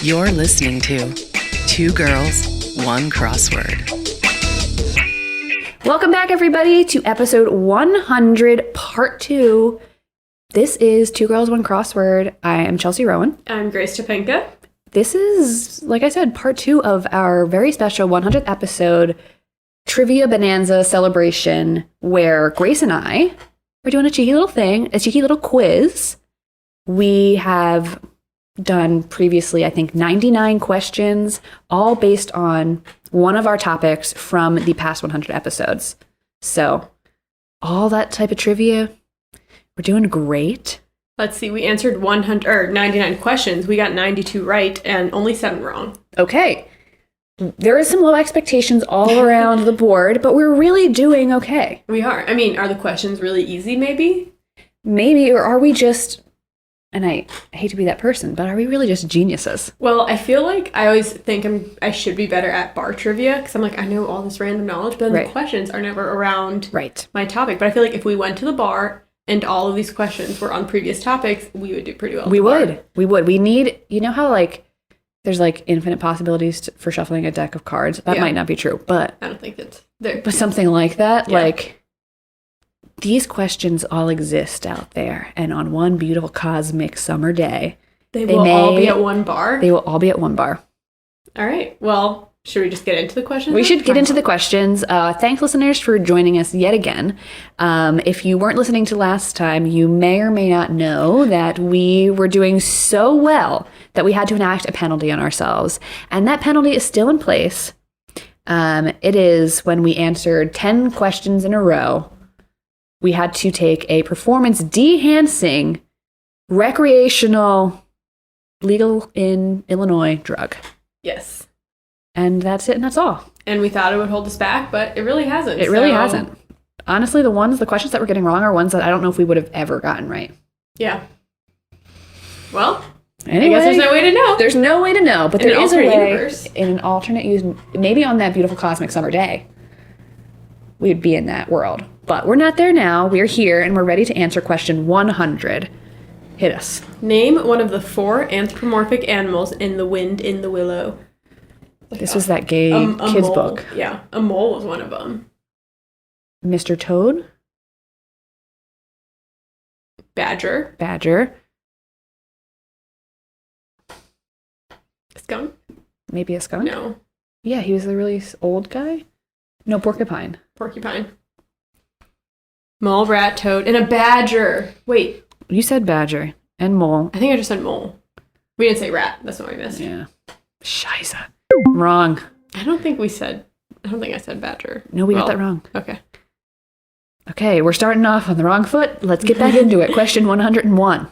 You're listening to Two Girls, One Crossword. Welcome back, everybody, to episode 100, part 2. This is Two Girls, One Crossword. I am Chelsea Rowan. I'm Grace Topinka. This is, like I said, part 2 of our very special 100th episode trivia bonanza celebration, where Grace and I are doing a cheeky little thing, a cheeky little quiz. We have done previously, I think, 99 questions, all based on one of our topics from the past 100 episodes. So, all that type of trivia, we're doing great. Let's see, we answered 99 questions. We got 92 right and only 7 wrong. Okay. There is some low expectations all around the board, but we're really doing okay. We are. I mean, are the questions really easy, maybe? Maybe, or are we just... And I hate to be that person, but are we really just geniuses? Well, I feel like I always think I should be better at bar trivia because I'm like, I know all this random knowledge, but then the questions are never around my topic. But I feel like if we went to the bar and all of these questions were on previous topics, we would do pretty well. We would. We need, you know how like there's like infinite possibilities for shuffling a deck of cards? That might not be true, but I don't think it's there. But something like that, like these questions all exist out there, and on one beautiful cosmic summer day, they will all be at one bar? They will all be at one bar. All right. Well, should we just get into the questions? We should get into the questions. Thanks, listeners, for joining us yet again. If you weren't listening to last time, you may or may not know that we were doing so well that we had to enact a penalty on ourselves. And that penalty is still in place. It is when we answered 10 questions in a row, we had to take a performance-enhancing, recreational, legal in Illinois drug. Yes. And that's it, and that's all. And we thought it would hold us back, but it really hasn't. It really hasn't. Honestly, the questions that we're getting wrong are ones that I don't know if we would have ever gotten right. Yeah. Well, anyway, I guess there's no way to know. There's no way to know, but there is a way in an alternate use. Maybe on that beautiful cosmic summer day, we'd be in that world. But we're not there now. We're here, and we're ready to answer question 100. Hit us. Name one of the 4 anthropomorphic animals in The Wind in the Willow. This was that gay kids mole. book. Yeah, a mole was one of them. Mr. Toad? Badger. Skunk? Maybe a skunk? No. Yeah, he was the really old guy? No, porcupine. Mole, rat, toad, and a badger. Wait. You said badger and mole. I think I just said mole. We didn't say rat. That's what we missed. Yeah. Scheisse. Wrong. I don't think I said badger. No, we got that wrong. Okay, we're starting off on the wrong foot. Let's get back into it. Question 101.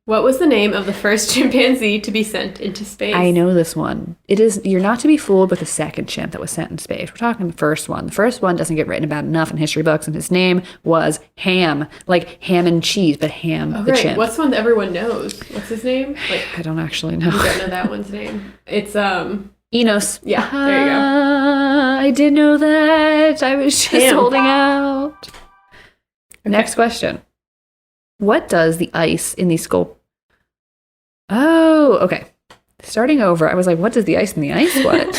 What was the name of the first chimpanzee to be sent into space? I know this one. It is, you're not to be fooled with the second chimp that was sent in space. We're talking the first one. The first one doesn't get written about enough in history books, and his name was Ham. Like ham and cheese, but Ham the chimp. What's the one that everyone knows? What's his name? I don't actually know. You don't know that one's name. It's, Enos. Yeah, there you go. I did know that. I was just holding out. Okay. Next question. What does the ice in the sculpture... Oh, okay. Starting over, I was like, what does the ice in the ice what?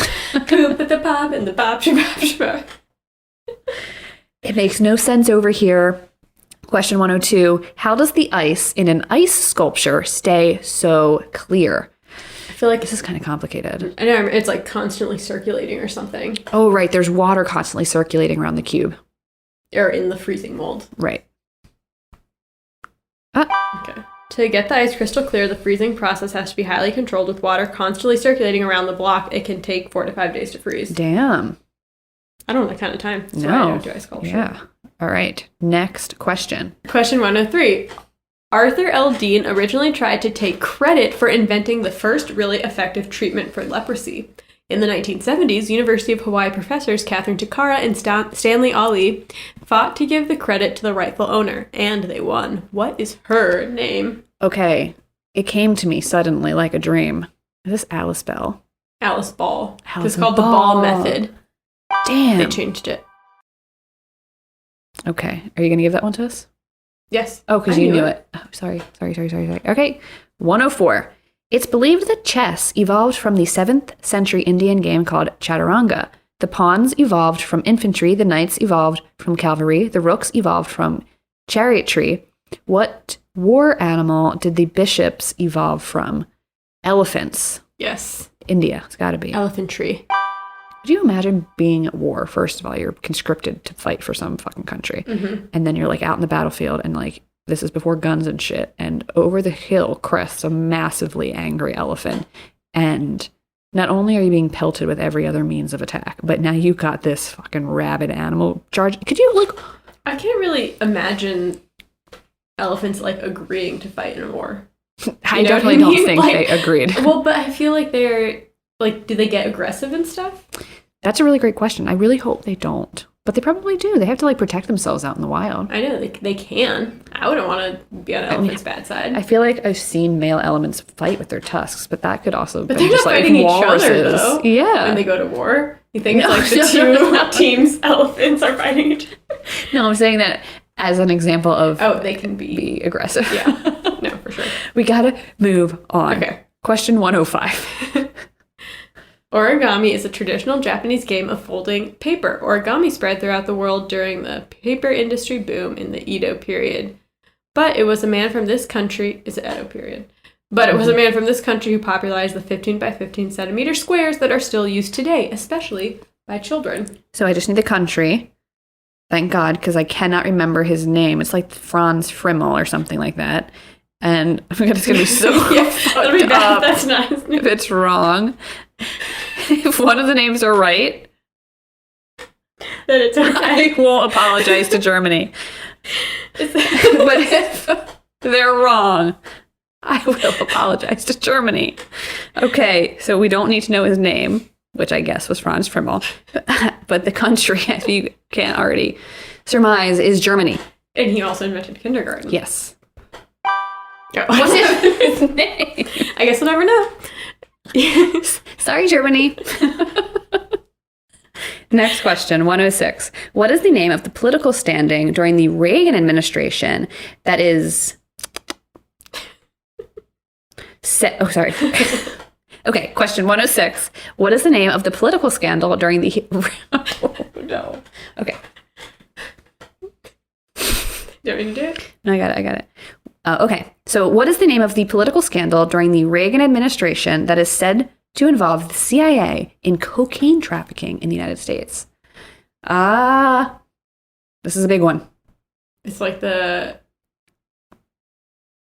Poop at the pop and the pop shabab. It makes no sense over here. Question 102. How does the ice in an ice sculpture stay so clear? I feel like this is kind of complicated. I know, it's like constantly circulating or something. Oh, right. There's water constantly circulating around the cube. Or in the freezing mold. Right. Okay. To get the ice crystal clear, the freezing process has to be highly controlled with water constantly circulating around the block. It can take 4 to 5 days to freeze. Damn. I don't have that kind of time. That's why I don't do ice sculpture. Yeah. All right. Next question. Question 103. Arthur L. Dean originally tried to take credit for inventing the first really effective treatment for leprosy. In the 1970s, University of Hawaii professors Catherine Takara and Stanley Ali fought to give the credit to the rightful owner, and they won. What is her name? Okay, it came to me suddenly like a dream. Is this Alice Bell? Alice Ball. Alice It's called Ball. the Ball method. Damn. They changed it. Okay, are you going to give that one to us? Yes. Oh, because you knew it. Oh, sorry. Okay, 104. It's believed that chess evolved from the 7th century Indian game called chaturanga. The pawns evolved from infantry, the knights evolved from cavalry, the rooks evolved from chariotry. What war animal did the bishops evolve from? Elephants. Yes. India, it's gotta be. Elephantry. Could you imagine being at war? First of all, you're conscripted to fight for some fucking country. And then you're like out in the battlefield and like, this is before guns and shit. And over the hill crests a massively angry elephant. And not only are you being pelted with every other means of attack, but now you got this fucking rabid animal charge. Could you like... I can't really imagine elephants like agreeing to fight in a war. I definitely don't think they agreed. Well, but I feel like they're like, do they get aggressive and stuff? That's a really great question. I really hope they don't. But they probably do. They have to like protect themselves out in the wild. I know, they can. I wouldn't want to be on an elephant's bad side. I feel like I've seen male elements fight with their tusks, but that could also be they're just not like fighting walruses. each other, though, yeah. when they go to war. You think it's like the two teams elephants are fighting each other? No, I'm saying that as an example of they can be aggressive. Yeah. No, for sure. We gotta move on. Okay. Question 105. Origami is a traditional Japanese game of folding paper. Origami spread throughout the world during the paper industry boom in the Edo period. But it was a man from this country, is it Edo period? But it was a man from this country who popularized the 15 by 15 centimeter squares that are still used today, especially by children. So I just need the country. Thank God, because I cannot remember his name. It's like Franz Frimmel or something like that. And I'm gonna, it's going to be so that'll be bad. That's not his name. If it's wrong. If one of the names are right, then it's okay. I will apologize to Germany. But if they're wrong, I will apologize to Germany. Okay, so we don't need to know his name, which I guess was Franz Frimmel. But the country, if you can't already surmise, is Germany. And he also invented kindergarten. Yes. Oh. What's his name? I guess we'll never know. Sorry, Germany. Next question, 106. What is the name of the political standing during the Reagan administration that is... Okay, question 106. What is the name of the political scandal during the... Oh, no. Okay. Do you want me to do it? No, I got it. Okay, so what is the name of the political scandal during the Reagan administration that is said to involve the CIA in cocaine trafficking in the United States? This is a big one. It's like I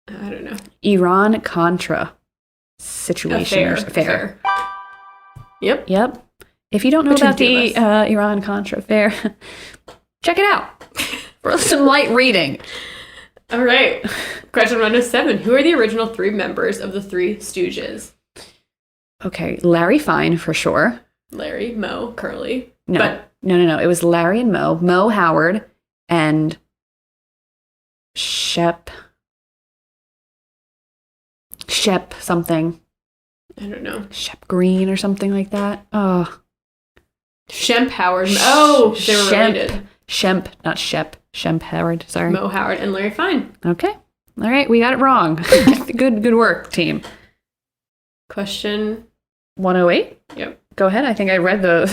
don't know. Iran-Contra situation. Affair. Yep. If you don't know about the Iran-Contra affair, check it out for some light reading. All right. Question 107. Who are the original three members of the Three Stooges? Okay, Larry Fine for sure. Larry, Moe, Curly. No. It was Larry and Moe. Moe Howard and Shep something. I don't know. Shep Green or something like that. Oh. Shemp Howard. Oh, they were related. Shemp, not Shep. Shemp Howard, sorry. Moe Howard and Larry Fine. Okay. All right, we got it wrong. Good work, team. Question 108? Yep. Go ahead. I think I read the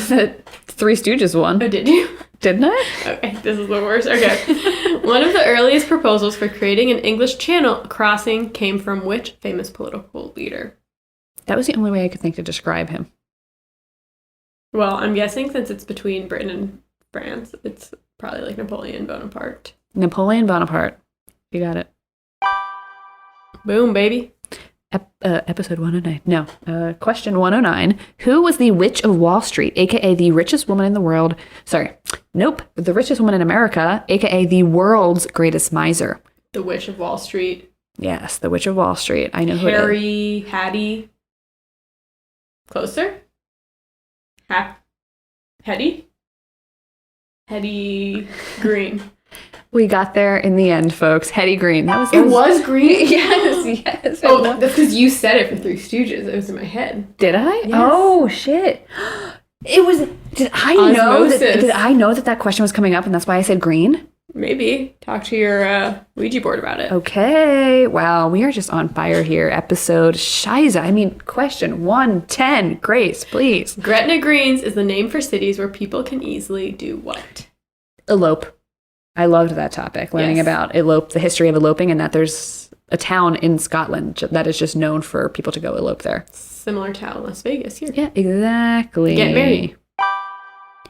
Three Stooges one. Oh, did you? Didn't I? Okay, this is the worst. Okay. One of the earliest proposals for creating an English Channel crossing came from which famous political leader? That was the only way I could think to describe him. Well, I'm guessing since it's between Britain and France, it's probably like Napoleon Bonaparte. Napoleon Bonaparte. You got it. Boom, baby. Episode 109. No. Question 109. Who was the Witch of Wall Street, a.k.a. the richest woman in the world? Sorry. Nope. The richest woman in America, a.k.a. the world's greatest miser. The Witch of Wall Street. Yes, the Witch of Wall Street. I know who it is. Harry, Hattie. Closer? Hetty? Hetty Green. We got there in the end, folks. Hetty Green. It was Green? Yes. Oh, that's because you said it for Three Stooges. It was in my head. Did I? Yes. Oh, shit. It was... Did I know that question was coming up and that's why I said green? Maybe. Talk to your Ouija board about it. Okay. Wow, we are just on fire here. Episode question 110. Grace, please. Gretna Greens is the name for cities where people can easily do what? Elope. I loved that topic, learning about the history of eloping, and that there's a town in Scotland that is just known for people to go elope there. Similar town, Las Vegas here. Yeah, exactly. Get married.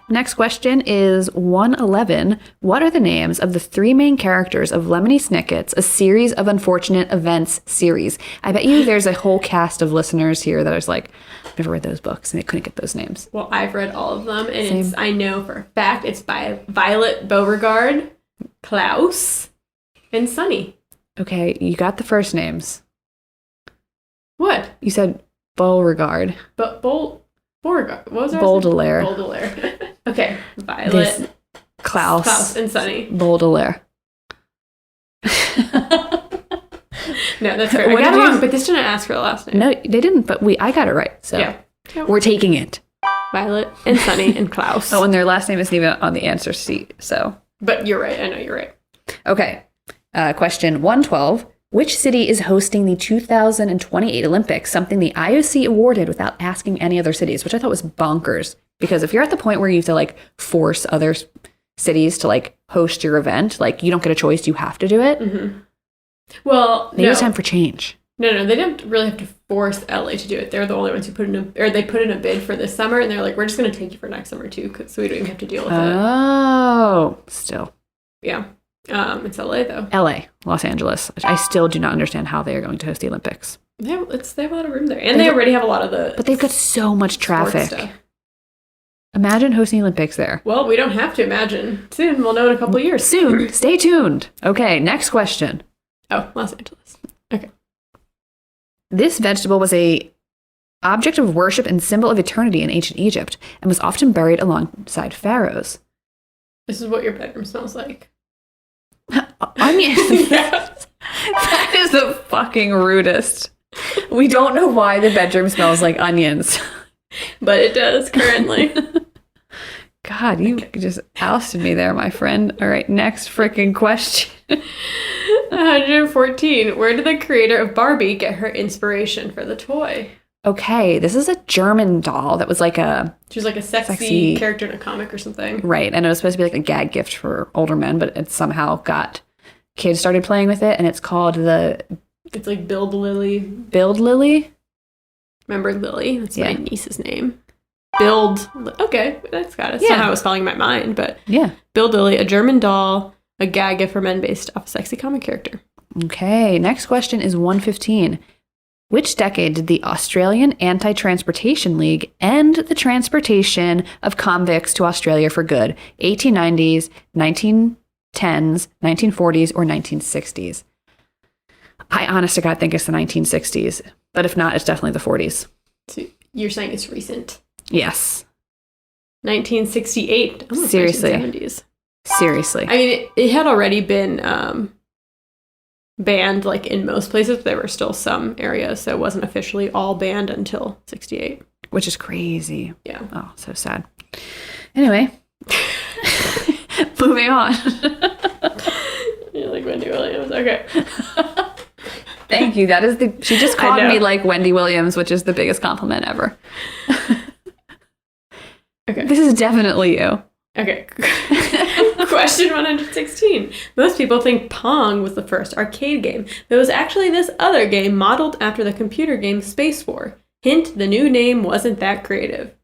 Next question is 111. What are the names of the three main characters of Lemony Snicket's A Series of Unfortunate Events series? I bet you there's a whole cast of listeners here that is like, I've never read those books, and they couldn't get those names. Well, I've read all of them, and I know for a fact it's by Violet Beauregard, Klaus, and Sunny. Okay, you got the first names. What? You said Beauregard. But Beauregard. What was our Baudelaire. Baudelaire. Okay. Violet. Klaus and Sunny. Baudelaire. No, that's right. I got it wrong, but this didn't ask for the last name. No, they didn't, but I got it right. So yeah. We're taking it. Violet and Sunny and Klaus. Oh, and their last name isn't even on the answer sheet, so. But you're right. I know you're right. Okay. Question 112. Which city is hosting the 2028 Olympics, something the IOC awarded without asking any other cities, which I thought was bonkers. Because if you're at the point where you have to like force other cities to like host your event, like you don't get a choice, you have to do it. Mm-hmm. Well, maybe it's time for change. No, they didn't really have to force LA to do it. They're the only ones who put in a bid for this summer, and they're like, we're just going to take you for next summer too, so we don't even have to deal with it. Oh, still. Yeah. It's LA though. LA, Los Angeles. I still do not understand how they are going to host the Olympics. They have a lot of room there, and they already have a lot of the. But they've got so much traffic. Imagine hosting the Olympics there. Well, we don't have to imagine. Soon, we'll know in a couple of years. Soon. Stay tuned. Okay, next question. Oh, Los Angeles. Okay. This vegetable was a object of worship and symbol of eternity in ancient Egypt, and was often buried alongside pharaohs. This is what your bedroom smells like. Onions. That is the fucking rudest. We don't know why the bedroom smells like onions. But it does currently. God, you just ousted me there, my friend. All right, next freaking question. 114. Where did the creator of Barbie get her inspiration for the toy? Okay, this is a German doll that was like she was like a sexy character in a comic or something. Right, and it was supposed to be like a gag gift for older men, but it somehow got kids started playing with it, and it's called It's like Build Lily. Build Lily? Remember Lily? That's my niece's name. Okay, that's got it. Somehow it was spelling in my mind, but yeah. Build Lily, a German doll, a gag gift for men based off a sexy comic character. Okay, next question is 115. Which decade did the Australian Anti-Transportation League end the transportation of convicts to Australia for good? 1890s, 1910s, 1940s, or 1960s? I honest to God think it's the 1960s, but if not, it's definitely the 40s. So you're saying it's recent? Yes. 1968. Seriously. 1970s. Seriously. I mean, it had already been banned like in most places, but there were still some areas, so it wasn't officially all banned until 68. Which is crazy. Yeah. Oh, so sad. Anyway. Moving on. You're like Wendy Williams. Okay. Thank you. That is she just called me like Wendy Williams, which is the biggest compliment ever. Okay. This is definitely you. Okay. Question 116. Most people think Pong was the first arcade game, but it was actually this other game modeled after the computer game Space War. Hint, the new name wasn't that creative.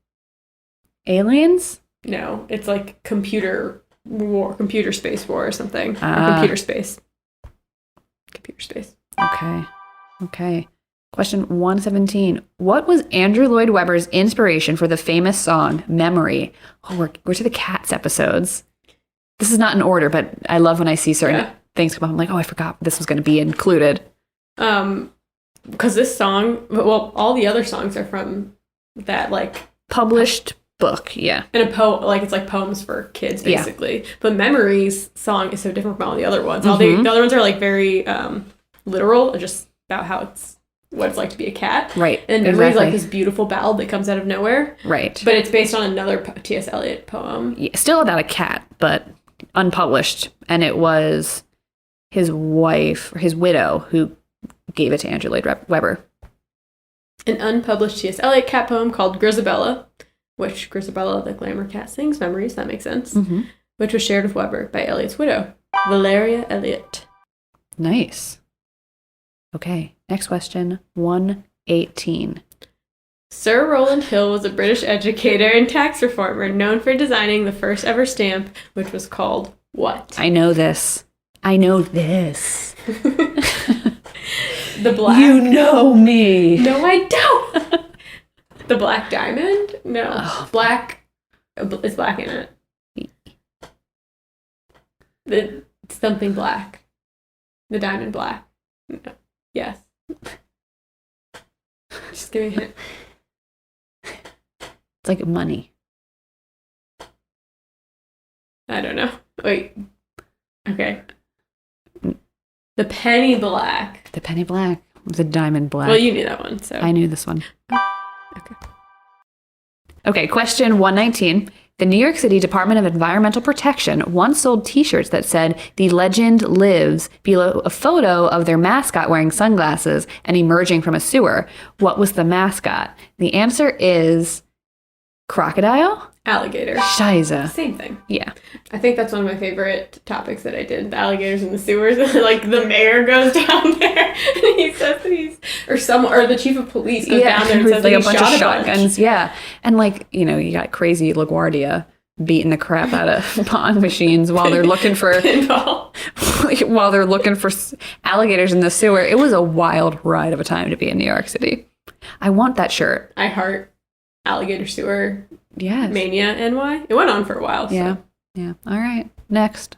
Aliens? No, it's like computer war, computer space war or something. Or computer space. Computer space. Okay. Question 117. What was Andrew Lloyd Webber's inspiration for the famous song Memory? Oh, we're to the Cats episodes. This is not in order, but I love when I see certain things come up. I'm like, oh, I forgot this was going to be included. Because this song, well, all the other songs are from that, like... Published book, yeah. And it's like poems for kids, basically. Yeah. But Memory's song is so different from all the other ones. Mm-hmm. The other ones are, like, very literal, just about what it's like to be a cat. Right. And Memory's like this beautiful ballad that comes out of nowhere. Right. But it's based on another T.S. Eliot poem. Yeah, still about a cat, but unpublished, and it was his wife, or his widow, who gave it to Andrew Lloyd Webber. An unpublished T.S. Eliot cat poem called Grisabella, which Grisabella the glamour cat sings, Memories, that makes sense, which was shared with Webber by Eliot's widow, Valeria Eliot. Nice. Okay, next question, 118. Sir Rowland Hill was a British educator and tax reformer known for designing the first ever stamp, which was called what? I know this. The black... You know me. No, I don't. The black diamond? No. Oh. Black... It's black in it. The something black. The diamond black. No. Yes. Just give me a hint. It's like money. I don't know. Wait. Okay. The penny black. The penny black. The diamond black. Well, you knew that one, so. I knew this one. Okay. Okay, question 119. The New York City Department of Environmental Protection once sold t-shirts that said, "The legend lives," below a photo of their mascot wearing sunglasses and emerging from a sewer. What was the mascot? The answer is crocodile? Alligator. Scheiße. Same thing. Yeah. I think that's one of my favorite topics that I did. The alligators in the sewers. Like the mayor goes down there and he says that he's, or the chief of police goes down there and says like that a bunch shot of shotguns. Yeah. And like, you know, you got crazy LaGuardia beating the crap out of pond machines while they're looking for alligators in the sewer. It was a wild ride of a time to be in New York City. I want that shirt. I heart alligator sewer. Yes. Mania NY. It went on for a while. Yeah. So. Yeah. All right. Next.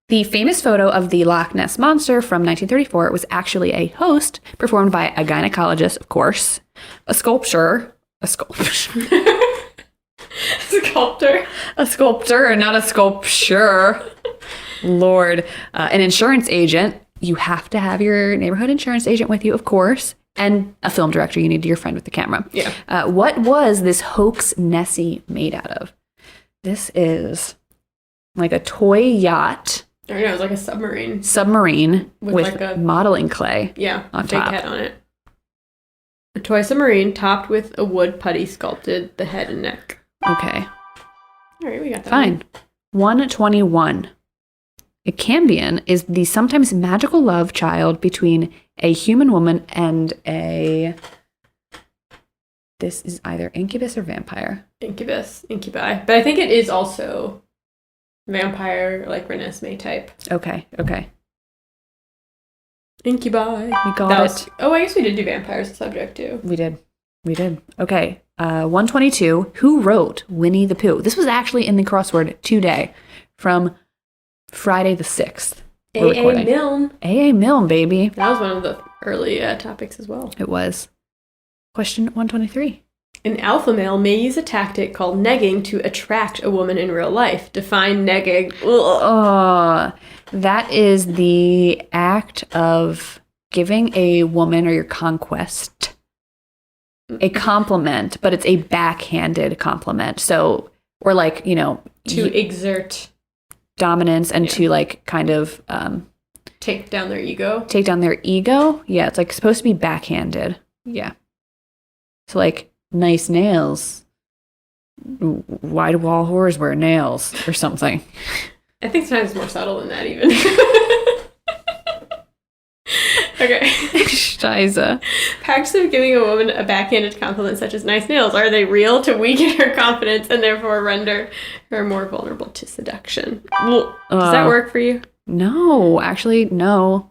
The famous photo of the Loch Ness Monster from 1934 was actually a host performed by a gynecologist, of course, a sculptor, and not a sculpture. Lord. An insurance agent. You have to have your neighborhood insurance agent with you, of course. And a film director. You need your friend with the camera. Yeah. What was this hoax Nessie made out of? This is like a toy yacht. I don't know, it was like a submarine. With like a modeling clay. Yeah, on big top. head on it. A toy submarine topped with a wood putty sculpted the head and neck. Okay. All right, we got that. Fine. 121. A cambion is the sometimes magical love child between a human woman and this is either incubus or vampire. Incubi. But I think it is also vampire, like Renesmee type. Okay. Incubi. We got it. I guess we did do vampire as a subject too. We did. Okay. 122. Who wrote Winnie the Pooh? This was actually in the crossword today from Friday the 6th. A.A. Milne. A.A. Milne, baby. That was one of the early topics as well. It was. Question 123. An alpha male may use a tactic called negging to attract a woman in real life. Define negging. That is the act of giving a woman or your conquest a compliment, but it's a backhanded compliment. So, or like, you know, to exert dominance and to like kind of take down their ego. Yeah, it's like supposed to be backhanded. Yeah. So like, nice nails. Why do all whores wear nails or something? I think sometimes it's more subtle than that even. Okay. Scheiße. Practice of giving a woman a backhanded compliment such as nice nails, are they real to weaken her confidence and therefore render her more vulnerable to seduction? Does that work for you? No, actually, no.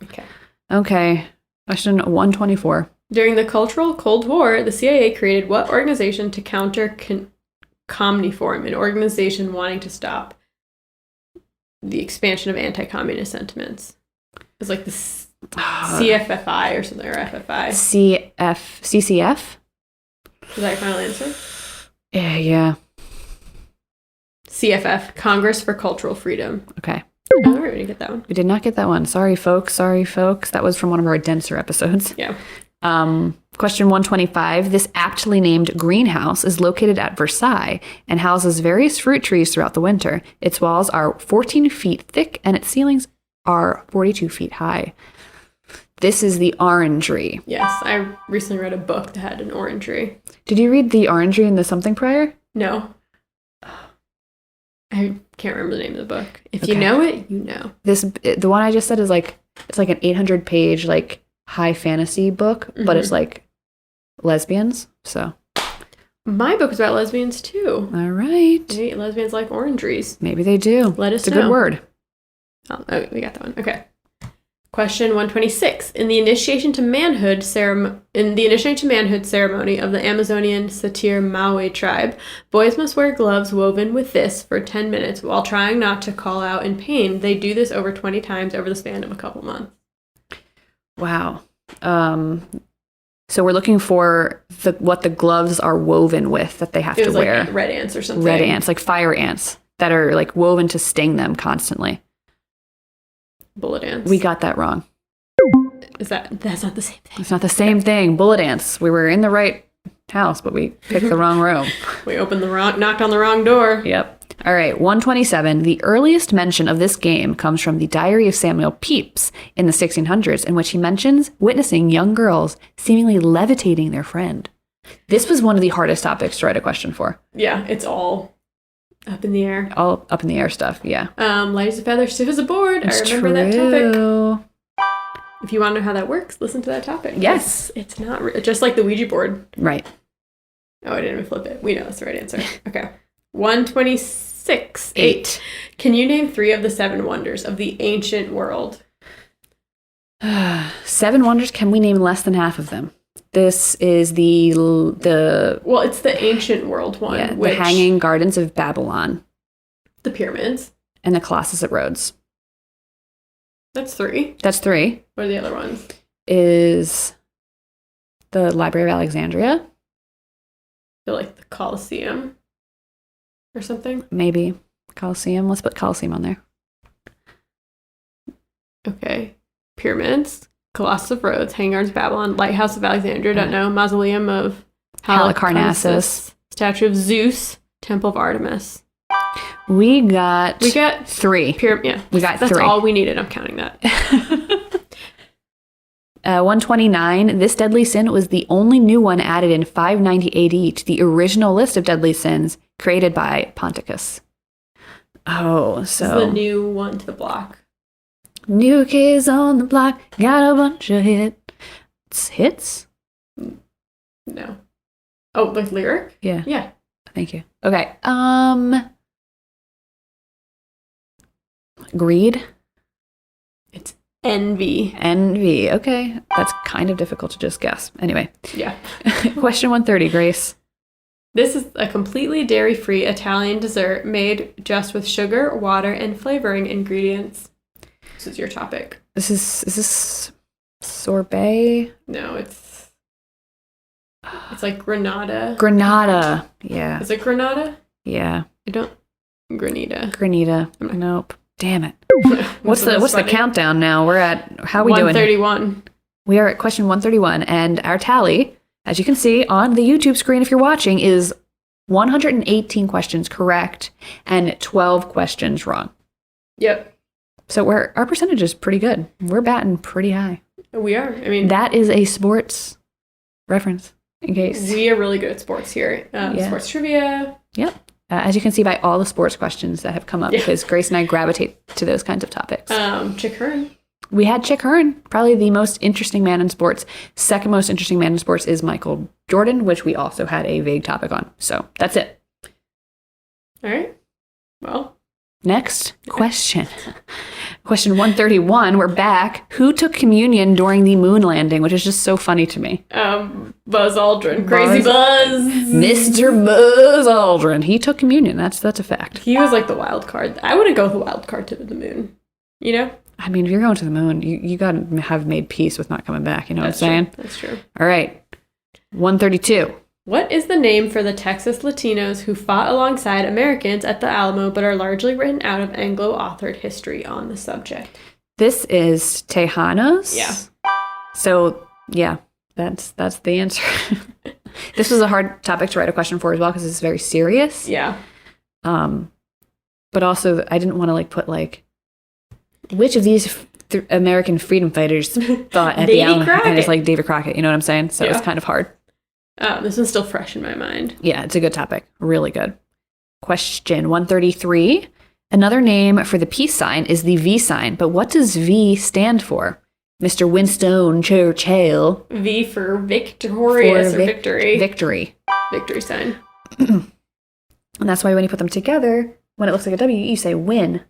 Okay. Question 124. During the Cultural Cold War, the CIA created what organization to counter Communiform, an organization wanting to stop the expansion of anti-communist sentiments? It's like the CFFI or something, or FFI. CCF? Is that your final answer? Yeah. CFF, Congress for Cultural Freedom. Okay. All right, we didn't get that one. We did not get that one. Sorry, folks. That was from one of our denser episodes. Yeah. Question 125. This aptly named greenhouse is located at Versailles and houses various fruit trees throughout the winter. Its walls are 14 feet thick and its ceilings are 42 feet high. This is the orangery. Yes, I recently read a book that had an orangery. Did you read the orangery in the something prior? No. I can't remember the name of the book. If you know it, you know. The one I just said is like, it's like an 800-page like high fantasy book, but it's like lesbians, so. My book is about lesbians too. All right. Maybe lesbians like orangeries. Maybe they do. Let us know. It's a good word. Oh, we got that one. Okay. Question 126. In the initiation to manhood ceremony of the Amazonian Satir Maui tribe, boys must wear gloves woven with this for 10 minutes while trying not to call out in pain. They do this over 20 times over the span of a couple months. Wow. So we're looking for what the gloves are woven with that they have to wear. Like red ants or something. Red ants, like fire ants that are like woven to sting them constantly. Bullet ants. We got that wrong. That's not the same thing. It's not the same thing. Bullet ants. We were in the right house, but we picked the wrong room. We knocked on the wrong door. Yep. All right, 127. The earliest mention of this game comes from the Diary of Samuel Pepys in the 1600s, in which he mentions witnessing young girls seemingly levitating their friend. This was one of the hardest topics to write a question for. Yeah, it's all up in the air. All up in the air stuff, yeah. Light as a feather, stiff as a board. I remember that topic. If you want to know how that works, listen to that topic. Yes. It's not just like the Ouija board. Right. Oh, I didn't even flip it. We know that's the right answer. Okay. 126. 8. Can you name 3 of the 7 wonders of the ancient world? 7 wonders. Can we name less than half of them? This is the Well, it's the ancient world one. Yeah, the Hanging Gardens of Babylon. The pyramids. And the Colossus at Rhodes. That's 3. That's 3. What are the other ones? Is the Library of Alexandria. Like the Colosseum or something? Maybe. Colosseum. Let's put Colosseum on there. Okay. Pyramids. Colossus of Rhodes. Hanging Gardens of Babylon. Lighthouse of Alexandria. Don't know. Mausoleum of Halicarnassus. Statue of Zeus. Temple of Artemis. We got 3. Yeah. We got 3. That's all we needed. I'm counting that. 129. This deadly sin was the only new one added in 590 AD to the original list of deadly sins created by Ponticus. Oh, so. This is the new one to the block. New kids on the block, got a bunch of hits? No. Oh, like lyric? Yeah. Yeah. Thank you. Okay. Greed? It's envy. Envy. Okay. That's kind of difficult to just guess. Anyway. Yeah. Question 130, Grace. This is a completely dairy-free Italian dessert made just with sugar, water, and flavoring ingredients. This is your topic. Is this sorbet? No, it's like granada. Granada. Yeah. Is it granada? Yeah. Granita. Nope. Damn it. What's the countdown now? We're at, how are we doing? 131. We are at question 131, and our tally, as you can see on the YouTube screen if you're watching, is 118 questions correct and 12 questions wrong. Yep. So our percentage is pretty good. We're batting pretty high. We are. I mean, that is a sports reference, in case. We are really good at sports here. Sports trivia. Yep. As you can see by all the sports questions that have come up, because Grace and I gravitate to those kinds of topics. Chick Hearn. We had Chick Hearn, probably the most interesting man in sports. Second most interesting man in sports is Michael Jordan, which we also had a vague topic on. So that's it. All right. Well. Next question. Question 131. We're back. Who took communion during the moon landing, which is just so funny to me? Buzz Aldrin. Crazy Buzz. Mr. Buzz Aldrin. He took communion. That's a fact. He was like the wild card. I wouldn't go with the wild card to the moon. You know? I mean, if you're going to the moon, you got to have made peace with not coming back. You know what I'm saying? That's true. All right. 132. What is the name for the Texas Latinos who fought alongside Americans at the Alamo but are largely written out of Anglo-authored history on the subject? This is Tejanos. Yeah. So, yeah. That's the answer. This was a hard topic to write a question for as well because it's very serious. Yeah. But also I didn't want to like put like which of these American freedom fighters thought at the Alamo, and it's like David Crockett, you know what I'm saying? So it's kind of hard. This one's still fresh in my mind. Yeah, it's a good topic. Really good. Question 133. Another name for the peace sign is the V sign, but what does V stand for? Mr. Winston Churchill. V for victorious or victory. Victory. Victory sign. And that's why when you put them together, when it looks like a W, you say win.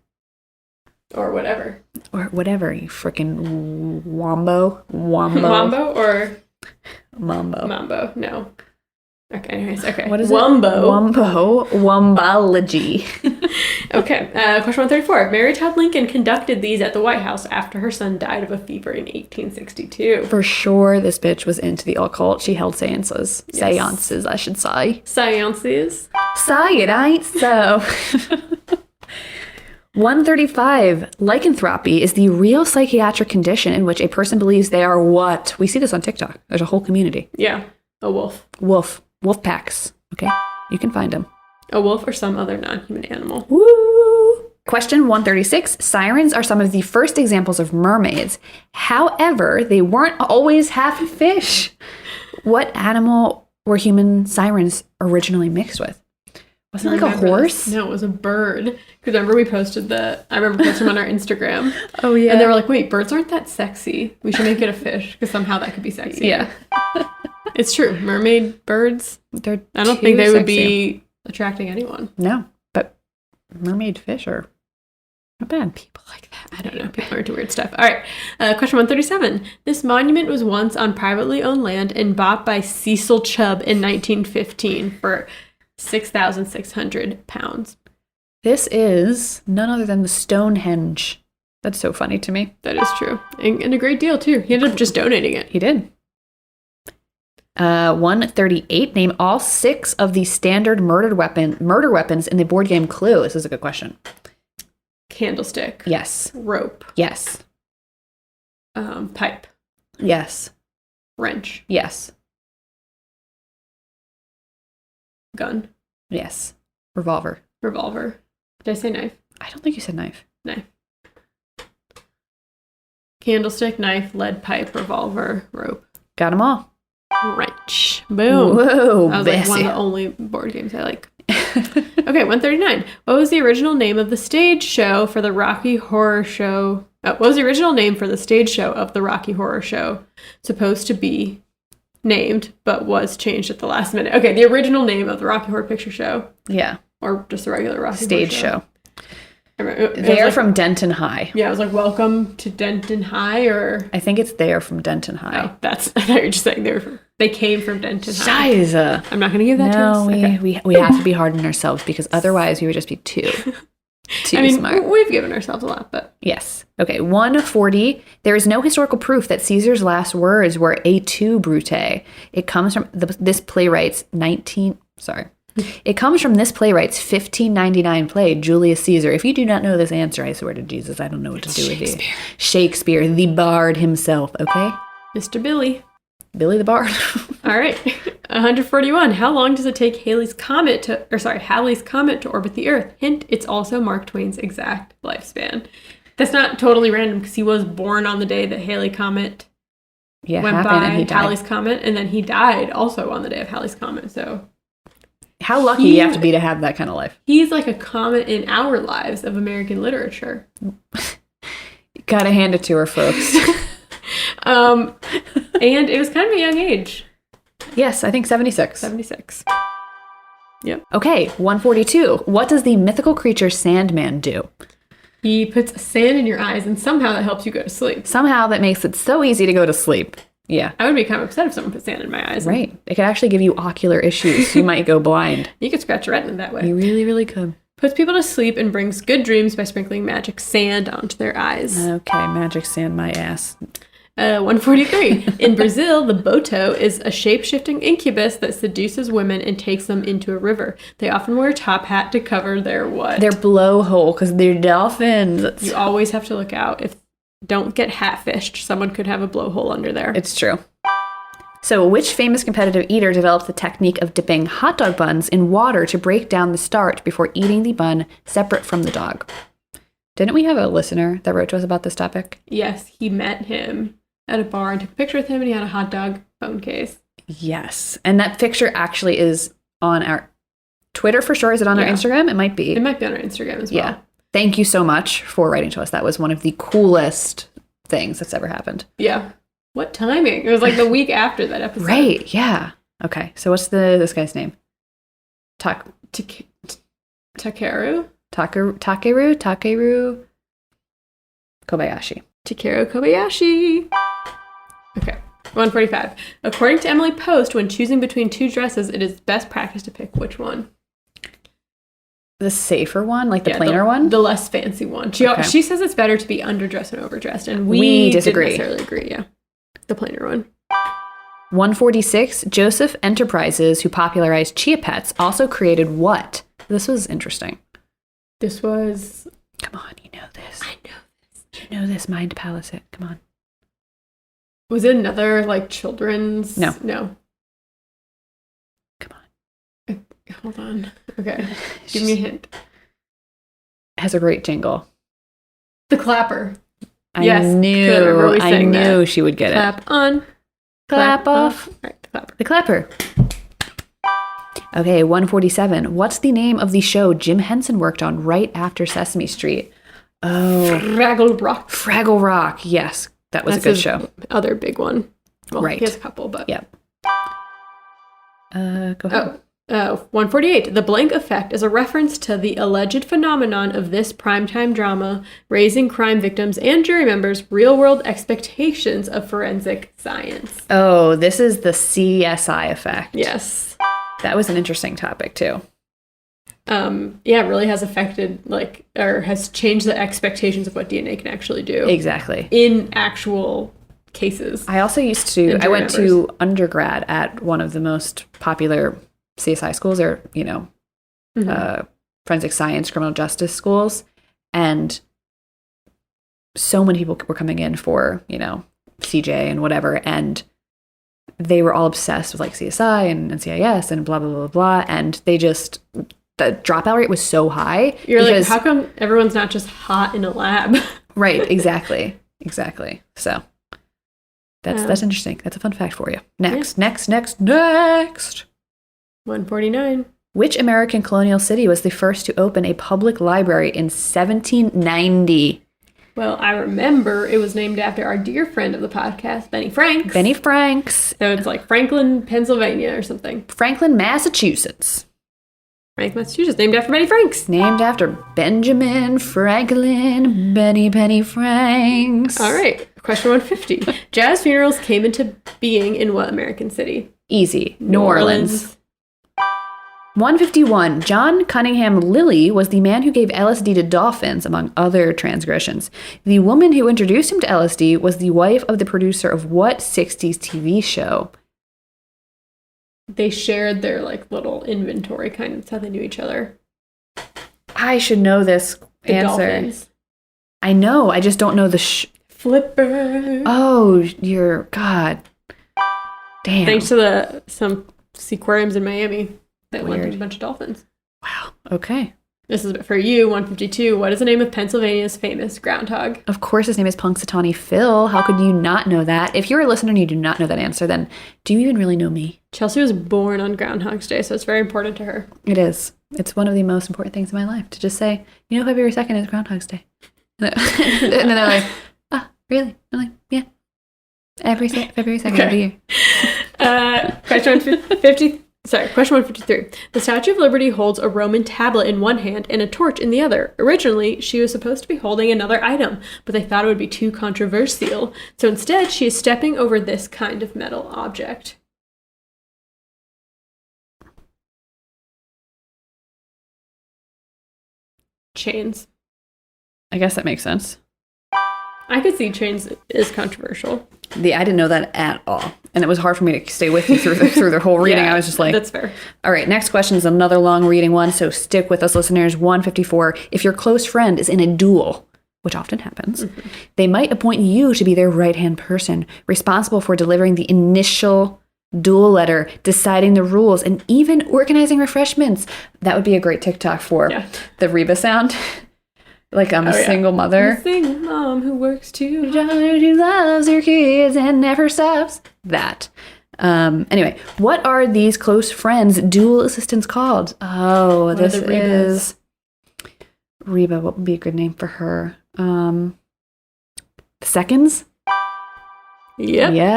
Or whatever. Or whatever, you freaking wombo. Wombo or? Mambo. Mambo, no. Okay, anyways, okay. What is Wombo. Wombo. Wombology. Okay, question 134. Mary Todd Lincoln conducted these at the White House after her son died of a fever in 1862. For sure, this bitch was into the occult. She held seances. Yes. Seances, I should say. Seances. Say it ain't so. 135. Lycanthropy is the real psychiatric condition in which a person believes they are what? We see this on TikTok. There's a whole community. Yeah, a wolf. Wolf packs. Okay? You can find them. A wolf or some other non-human animal. Woo! Question 136. Sirens are some of the first examples of mermaids. However, they weren't always half fish. What animal were human sirens originally mixed with? Wasn't it like a horse? No, it was a bird. Because remember we posted I remember posting them on our Instagram. Oh, yeah. And they were like, wait, birds aren't that sexy. We should make it a fish because somehow that could be sexy. Yeah. It's true. Mermaid birds, They're I don't think they would be attracting anyone. No, but mermaid fish are not bad. People like that. I don't know. People are into weird stuff. All right. Question 137. This monument was once on privately owned land and bought by Cecil Chubb in 1915 for £6,600. This is none other than the Stonehenge. That's so funny to me. That is true. And a great deal, too. He ended up just donating it. He did. 138. Name all 6 of the standard murder weapons in the board game Clue. This is a good question. Candlestick. Yes. Rope. Yes. Pipe. Yes. Wrench. Yes. Gun. Yes. Revolver. Revolver. Did I say knife? I don't think you said knife. Knife. Candlestick, knife, lead pipe, revolver, rope. Got them all. Wrench. Boom. Whoa, that was like one of the only board games I like. Okay, 139. What was the original name of the stage show for the Rocky Horror Show? What was the original name for the stage show of the Rocky Horror Show? Supposed to be named, but was changed at the last minute. Okay, the original name of the Rocky Horror Picture Show. Yeah. Or just the regular Rocky stage Horror Show. They are from Denton High. Yeah, it was like, welcome to Denton High, or... I think it's they are from Denton High. Oh, I thought you were just saying they came from Denton High. Scheiße. I'm not going to give that to us. We have to be hard on ourselves because otherwise we would just be too smart. We've given ourselves a lot, but... Yes. Okay, 140. There is no historical proof that Caesar's last words were "et tu, Brute." It comes from this playwright's 1599 play, Julius Caesar. If you do not know this answer, I swear to Jesus, I don't know what to do with you. Shakespeare, the bard himself, okay? Mr. Billy the Bard. All right. 141. How long does it take Halley's Comet to orbit the Earth? Hint, it's also Mark Twain's exact lifespan. That's not totally random because he was born on the day that Halley Comet went by, and he died. Halley's Comet, and then he died also on the day of Halley's Comet, so... How lucky you have to be to have that kind of life. He's like a comet in our lives of American literature. Gotta hand it to her, folks. And it was kind of a young age. Yes, I think 76. 76. Yep. Okay, 142. What does the mythical creature Sandman do? He puts sand in your eyes, and somehow that helps you go to sleep. Somehow that makes it so easy to go to sleep. Yeah. I would be kind of upset if someone put sand in my eyes. Right. It could actually give you ocular issues. You might go blind. You could scratch your retina that way. You really, really could. Puts people to sleep and brings good dreams by sprinkling magic sand onto their eyes. Okay, magic sand my ass. 143. In Brazil, the boto is a shape-shifting incubus that seduces women and takes them into a river. They often wear a top hat to cover their what? Their blowhole, because they're dolphins. You always have to look out. Don't get hat-fished. Someone could have a blowhole under there. It's true. So which famous competitive eater developed the technique of dipping hot dog buns in water to break down the starch before eating the bun separate from the dog? Didn't we have a listener that wrote to us about this topic? Yes, he met him at a bar and took a picture with him, and he had a hot dog phone case. Yes. And that picture actually is on our Twitter for sure. Is it on our Instagram? It might be. It might be on our Instagram as well. Yeah. Thank you so much for writing to us. That was one of the coolest things that's ever happened. Yeah. What timing? It was like the week after that episode. Right. Yeah. Okay. So what's this guy's name? Takeru? Takeru Kobayashi. Takeru Kobayashi. Okay. 145. According to Emily Post, when choosing between two dresses, it is best practice to pick which one? The safer one, like the plainer one? The less fancy one. She says it's better to be underdressed and overdressed, and we disagree. Didn't necessarily agree, yeah. The plainer one. 146. Joseph Enterprises, who popularized Chia Pets, also created what? This was interesting. This was... Come on, you know this. I know this. You know this, Mind Palace it. Come on. Was it another, like, children's... No. Come on. Hold on. Okay. Give me a hint. Has a great jingle. The Clapper. I knew she would get Clap on. Clap off. All right, the Clapper. The Clapper. Okay, 147. What's the name of the show Jim Henson worked on right after Sesame Street? Oh. Fraggle Rock. Fraggle Rock. Yes, that was a good show. Other big one. Well, right. He has a couple, but... Yep. Go ahead. 148. The blank effect is a reference to the alleged phenomenon of this primetime drama, raising crime victims and jury members' real-world expectations of forensic science. Oh, this is the CSI effect. Yes. That was an interesting topic, too. Yeah, it really has affected, or has changed the expectations of what DNA can actually do. Exactly. In actual cases. I also I went to undergrad at one of the most popular CSI schools, or, forensic science, criminal justice schools. And so many people were coming in for, CJ and whatever. And they were all obsessed with CSI and NCIS and blah, blah, blah, blah. And the dropout rate was so high. You're like, how come everyone's not just hot in a lab? Right. Exactly. So that's interesting. That's a fun fact for you. Next. 149. Which American colonial city was the first to open a public library in 1790? Well, I remember it was named after our dear friend of the podcast, Benny Franks. So it's like Franklin, Pennsylvania or something. Franklin, Massachusetts. Massachusetts, named after Benny Franks. Named after Benjamin Franklin, Benny Franks. All right. Question 150. Jazz funerals came into being in what American city? Easy. New Orleans. 151. John Cunningham Lilly was the man who gave LSD to dolphins, among other transgressions. The woman who introduced him to LSD was the wife of the producer of what 60s TV show? They shared their little inventory, kind of. That's how they knew each other. I should know this answer. Dolphins. I know. I just don't know the Flipper. Oh, God. Damn. Thanks to some aquariums in Miami that Weird. went with a bunch of dolphins. Wow. Okay. This is for you, 152. What is the name of Pennsylvania's famous groundhog? Of course, his name is Punxsutawney Phil. How could you not know that? If you're a listener and you do not know that answer, then do you even really know me? Chelsea was born on Groundhog's Day, so it's very important to her. It is. It's one of the most important things in my life to just say, February 2nd is Groundhog's Day. And then they're like, really? I'm like, yeah. Every February 2nd of the year. Question 153. The Statue of Liberty holds a Roman tablet in one hand and a torch in the other. Originally, she was supposed to be holding another item, but they thought it would be too controversial. So instead, she is stepping over this kind of metal object. Chains. I guess that makes sense. I could see chains is controversial. I didn't know that at all. And it was hard for me to stay with you through the whole reading. Yeah, I was just like... That's fair. All right, next question is another long reading one, so stick with us, listeners. 154. If your close friend is in a duel, which often happens, they might appoint you to be their right-hand person, responsible for delivering the initial dual letter, deciding the rules, and even organizing refreshments. That would be a great TikTok for the Reba sound. Like I'm a single mother. A single mom who works too hard. Who loves her kids and never stops. That. Anyway, what are these close friends' dual assistants called? Oh, this is Reba. What would be a good name for her? Seconds? Yep. Yes.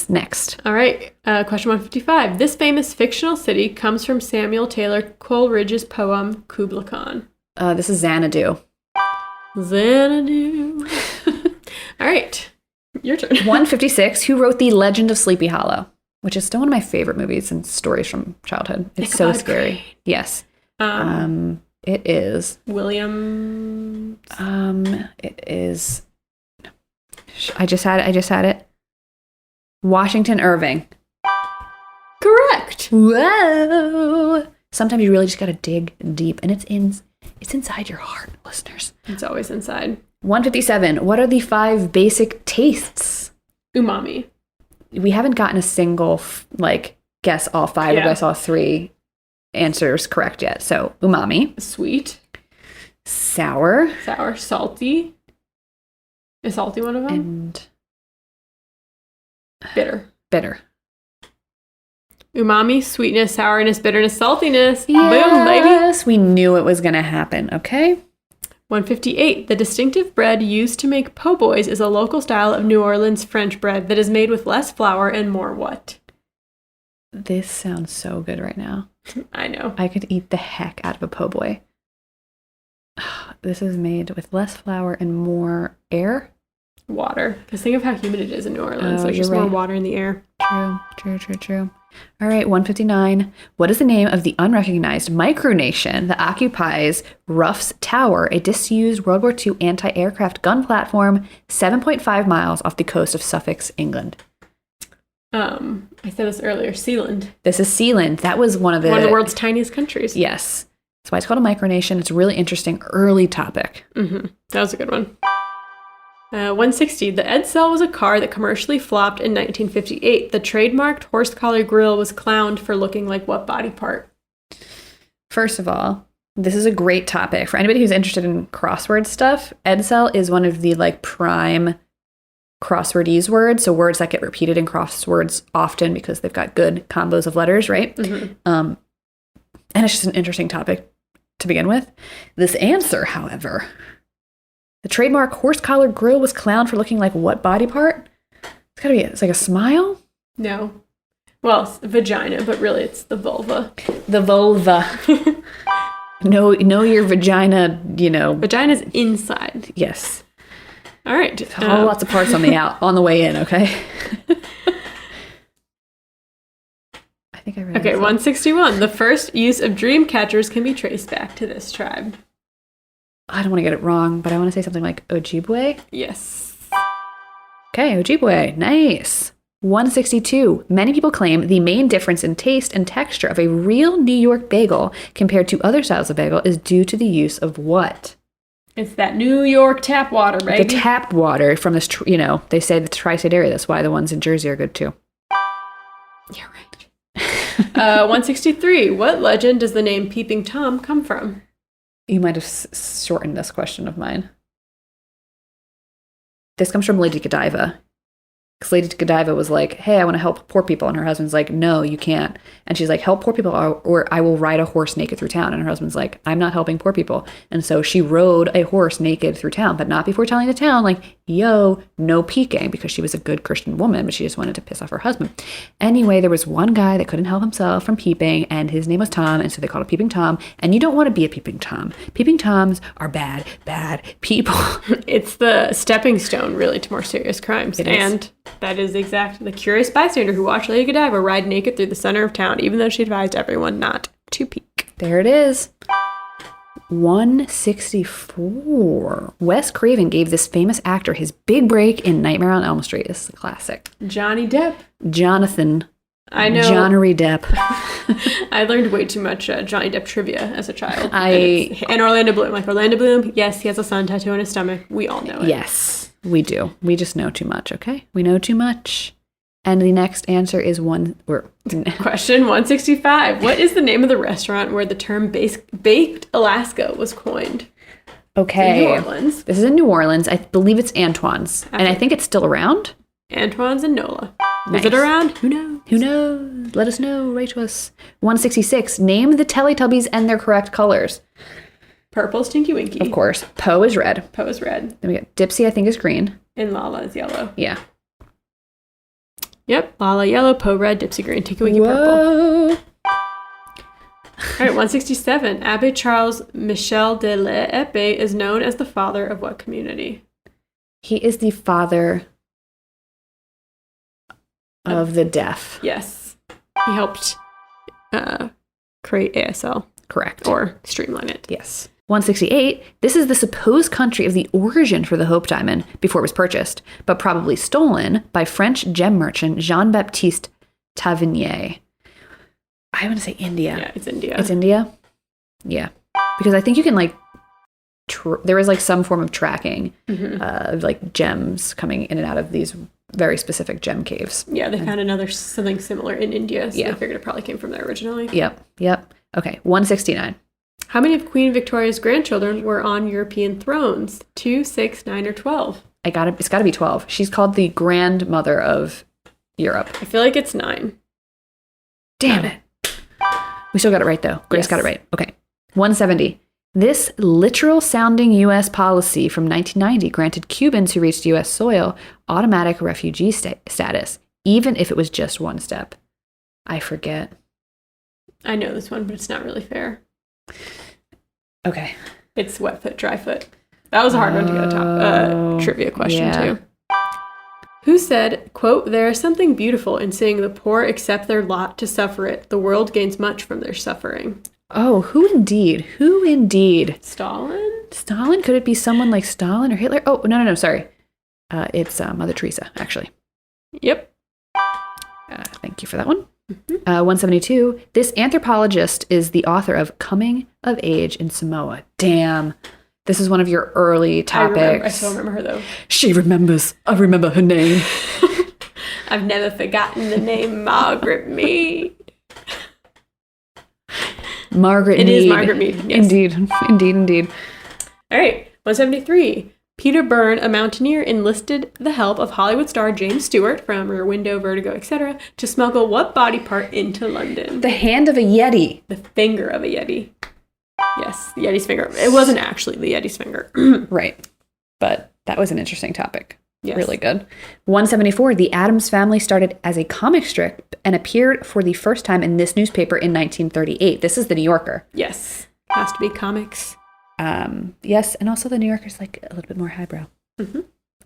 Next. All right. Question 155. This famous fictional city comes from Samuel Taylor Coleridge's poem Kubla Khan. This is Xanadu. Xanadu. All right. Your turn. 156. Who wrote The Legend of Sleepy Hollow? Which is still one of my favorite movies and stories from childhood. It's so scary. Crane. Yes. It is. William. It is. I just had it. Washington Irving. Correct. Whoa. Sometimes you really just gotta dig deep, and it's inside your heart, listeners. It's always inside. 157. What are the 5 basic tastes? Umami. We haven't gotten a single guess all 5 or guess all 3 answers correct yet. So umami. Sweet. Sour. Salty. Is salty one of them? And bitter. Umami, sweetness, sourness, bitterness, saltiness. Yes, Boom, baby. We knew it was going to happen, okay? 158. The distinctive bread used to make po' boys is a local style of New Orleans French bread that is made with less flour and more what? This sounds so good right now. I know. I could eat the heck out of a po' boy. This is made with less flour and more air? Water. Because think of how humid it is in New Orleans. There's just more water in the air. True. All right, 159. What is the name of the unrecognized micronation that occupies Ruff's Tower, a disused World War II anti-aircraft gun platform 7.5 miles off the coast of Suffolk, England? I said this earlier, Sealand. This is Sealand. That was one of the world's tiniest countries. Yes. That's why it's called a micronation. It's a really interesting early topic. Mm-hmm. That was a good one. 160. The Edsel was a car that commercially flopped in 1958. The trademarked horse collar grille was clowned for looking like what body part? First of all, this is a great topic. For anybody who's interested in crossword stuff, Edsel is one of the prime crosswordese words. So words that get repeated in crosswords often because they've got good combos of letters, right? Mm-hmm. And it's just an interesting topic to begin with. This answer, however, the trademark horse collar grille was clowned for looking like what body part? It's like a smile? No. Well, it's vagina, but really it's the vulva. The vulva. know your vagina, Vagina's inside. Yes. All right. Lots of parts on the way in, okay? I think I read it. Okay, 161. The first use of dream catchers can be traced back to this tribe. I don't want to get it wrong, but I want to say something like Ojibwe. Yes. Okay, Ojibwe. Nice. 162. Many people claim the main difference in taste and texture of a real New York bagel compared to other styles of bagel is due to the use of what? It's that New York tap water, baby. The tap water from this, they say the tri-state area. That's why the ones in Jersey are good too. You're right. 163. What legend does the name Peeping Tom come from? You might have shortened this question of mine. This comes from Lady Godiva. Because Lady Godiva was like, hey, I want to help poor people. And her husband's like, no, you can't. And she's like, help poor people or I will ride a horse naked through town. And her husband's like, I'm not helping poor people. And so she rode a horse naked through town, but not before telling the town, yo, no peeking, because she was a good Christian woman, but she just wanted to piss off her husband. Anyway, there was one guy that couldn't help himself from peeping, and his name was Tom, and so they called him Peeping Tom. And you don't want to be a Peeping Tom. Peeping Toms are bad, bad people. It's the stepping stone, really, to more serious crimes. And that is exactly the curious bystander who watched Lady Godiva ride naked through the center of town, even though she advised everyone not to peek. There it is. 164. Wes Craven gave this famous actor his big break in Nightmare on Elm Street. This is a classic. Johnny Depp. Jonathan. I know. Johnnery Depp. I learned way too much Johnny Depp trivia as a child. And Orlando Bloom. Orlando Bloom, yes, he has a sun tattoo on his stomach. We all know it. Yes, we do. We just know too much, okay? We know too much. And the next answer is Question 165. What is the name of the restaurant where the term baked Alaska was coined? Okay. New Orleans. This is in New Orleans. I believe it's Antoine's. And I think it's still around. Antoine's and NOLA. Nice. Is it around? Who knows? Who knows? Let us know. Write to us. 166. Name the Teletubbies and their correct colors. Purple's Tinky Winky. Of course. Poe is red. Poe is red. Then we got Dipsy, I think, is green. And Lala is yellow. Yeah. Yep. Lala yellow, Poe red, Dipsy green, Tinky Winky purple. Whoa. All right, 167. Abbé Charles Michel de l'Épée is known as the father of what community? He is the father of the deaf. Yes. He helped create ASL. Correct. Or streamline it. Yes. 168. This is the supposed country of the origin for the Hope Diamond before it was purchased, but probably stolen by French gem merchant Jean-Baptiste Tavernier. I want to say India. Yeah, it's India. It's India? Yeah. Because I think you can, like, there is, like, some form of tracking of, like, gems coming in and out of these very specific gem caves. Yeah, they found something similar in India, so they figured it probably came from there originally. Yep. Okay, 169. How many of Queen Victoria's grandchildren were on European thrones? 2, 6, 9, or 12? It's got to be 12. She's called the grandmother of Europe. I feel like it's 9. Damn it. We still got it right, though. Grace got it right. Okay. 170. This literal-sounding U.S. policy from 1990 granted Cubans who reached U.S. soil automatic refugee status, even if it was just one step. I forget. I know this one, but it's not really fair. Okay. It's wet foot, dry foot. That was a hard one to get a top trivia question, too. Who said, quote, "There is something beautiful in seeing the poor accept their lot to suffer it. The world gains much from their suffering." Oh, who indeed? Who indeed? Stalin? Stalin? Could it be someone like Stalin or Hitler? Oh, no, sorry. It's Mother Teresa, actually. Yep. Thank you for that one. 172. This anthropologist is the author of Coming of Age in Samoa. Damn. This is one of your early topics. I still remember her, though. She remembers. I remember her name. I've never forgotten the name Margaret Mead. Margaret Mead. It is Margaret Mead, yes. Indeed. All right, 173. Peter Byrne, a mountaineer, enlisted the help of Hollywood star James Stewart from Rear Window, Vertigo, etc. to smuggle what body part into London? The hand of a Yeti. The finger of a Yeti. Yes, the Yeti's finger. It wasn't actually the Yeti's finger. Right. But that was an interesting topic. Yes. Really good. 174. The Addams Family started as a comic strip and appeared for the first time in this newspaper in 1938. This is the New Yorker. Yes. Has to be comics. Yes, and also the New Yorker's like a little bit more highbrow.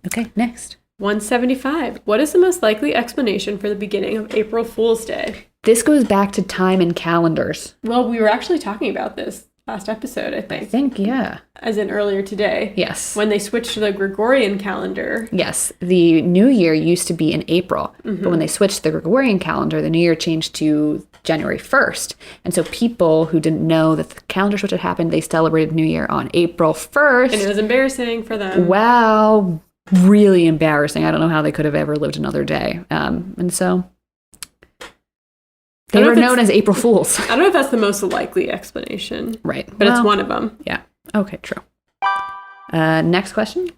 Okay, next. 175. What is the most likely explanation for the beginning of April Fool's Day? This goes back to time and calendars. Well, we were actually talking about this last episode, I think. Yeah. As in earlier today. Yes. When they switched to the Gregorian calendar. Yes. The New Year used to be in April, but when they switched to the Gregorian calendar, the New Year changed to January 1st. And so people who didn't know that the calendar switch had happened, they celebrated New Year on April 1st. And it was embarrassing for them. Wow. Really embarrassing. I don't know how they could have ever lived another day. And so they were known as April Fools. I don't know if that's the most likely explanation. Right. But it's one of them. Yeah. Okay, true. Next question.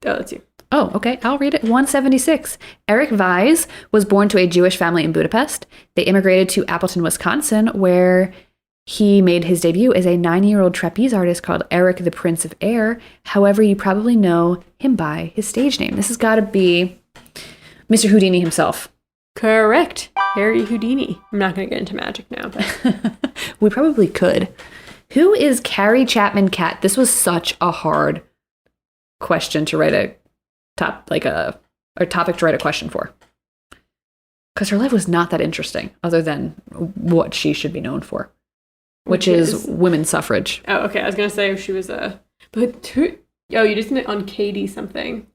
That's you. Oh, okay. I'll read it. 176. Eric Weiss was born to a Jewish family in Budapest. They immigrated to Appleton, Wisconsin, where he made his debut as a 9-year-old trapeze artist called Eric the Prince of Air. However, you probably know him by his stage name. This has got to be Mr. Houdini himself. Correct. Harry Houdini. I'm not going to get into magic now, but we probably could. Who is Carrie Chapman Catt? This was such a hard question to write a topic to write a question for. Because her life was not that interesting, other than what she should be known for, which is women's suffrage. Oh, okay. I was going to say she was a... But who... Oh, you just did it on Katie something.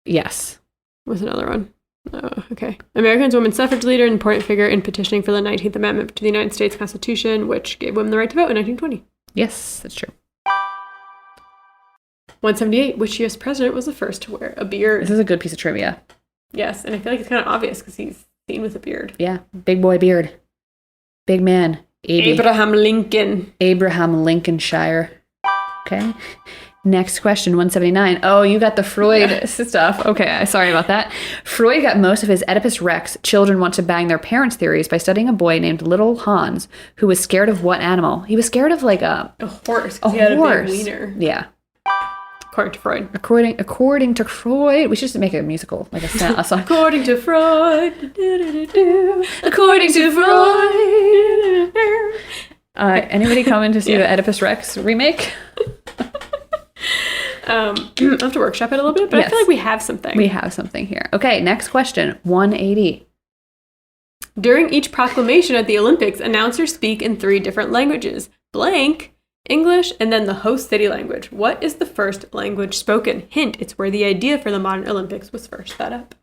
Yes. What's another one? Oh, okay. Americans' women's suffrage leader and important figure in petitioning for the 19th Amendment to the United States Constitution, which gave women the right to vote in 1920. Yes, that's true. 178. Which U.S. president was the first to wear a beard? This is a good piece of trivia. Yes, and I feel like it's kind of obvious because he's Seen with a beard. Yeah, big boy beard. Big man. Abraham Lincoln. Abraham Lincolnshire. Okay. Next question, 179. Oh, you got the Freud stuff. Okay, sorry about that. Freud got most of his Oedipus Rex, children want to bang their parents theories by studying a boy named Little Hans, who was scared of what animal? He was scared of like a horse. A he had horse. A big wiener. Yeah. According to Freud. According to Freud. We should just make a musical, like a song. According to Freud. According to Freud. Anybody coming to see the Oedipus Rex remake? I'll have to workshop it a little bit, but I feel like we have something. We have something here. Okay, next question, 180. During each proclamation at the Olympics, announcers speak in 3 different languages. Blank, English, and then the host city language. What is the first language spoken? Hint, it's where the idea for the modern Olympics was first set up.